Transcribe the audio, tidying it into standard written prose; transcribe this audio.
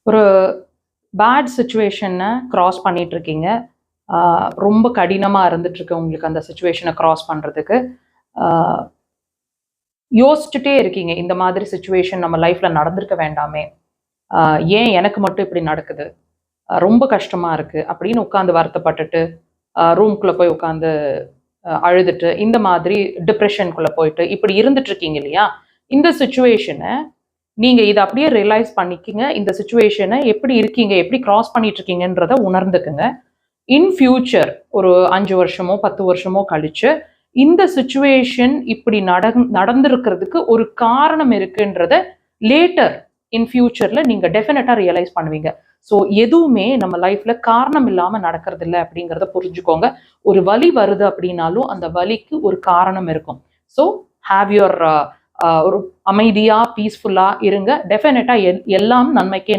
ஒரு bad சிச்சுவேஷனை cross பண்ணிட்டு இருக்கீங்க. ரொம்ப கடினமாக இருந்துட்டு இருக்கு உங்களுக்கு அந்த சுச்சுவேஷனை கிராஸ் பண்ணுறதுக்கு. யோசிச்சுட்டே இருக்கீங்க, இந்த மாதிரி சுச்சுவேஷன் நம்ம லைஃப்பில் நடந்திருக்க வேண்டாமே, ஏன் எனக்கு மட்டும் இப்படி நடக்குது, ரொம்ப கஷ்டமாக இருக்குது அப்படின்னு உட்காந்து வருத்தப்பட்டுட்டு ரூம்குள்ளே போய் உட்காந்து அழுதுட்டு இந்த மாதிரி டிப்ரெஷனுக்குள்ளே போயிட்டு இப்படி இருந்துட்டு இருக்கீங்க இல்லையா? இந்த சுச்சுவேஷனை நீங்கள் இதை அப்படியே ரியலைஸ் பண்ணிக்கிங்க. இந்த சுச்சுவேஷனை எப்படி இருக்கீங்க, எப்படி கிராஸ் பண்ணிட்டு இருக்கீங்கன்றத உணர்ந்துக்குங்க. இன் ஃபியூச்சர் ஒரு 5 வருஷமோ 10 வருஷமோ கழிச்சு இந்த சுச்சுவேஷன் இப்படி நடந்திருக்கிறதுக்கு ஒரு காரணம் இருக்குன்றத லேட்டர் இன் ஃபியூச்சரில் நீங்கள் டெஃபினட்டாக ரியலைஸ் பண்ணுவீங்க. ஸோ எதுவுமே நம்ம லைஃப்பில் காரணம் இல்லாமல் நடக்கிறது இல்லை அப்படிங்கிறத புரிஞ்சுக்கோங்க. ஒரு வலி வருது அப்படின்னாலும் அந்த வலிக்கு ஒரு காரணம் இருக்கும். ஸோ ஹாவ் யுவர் ஒரு அமைதியாக பீஸ்ஃபுல்லாக இருங்க. டெஃபினட்டாக எல்லாம் நன்மைக்கே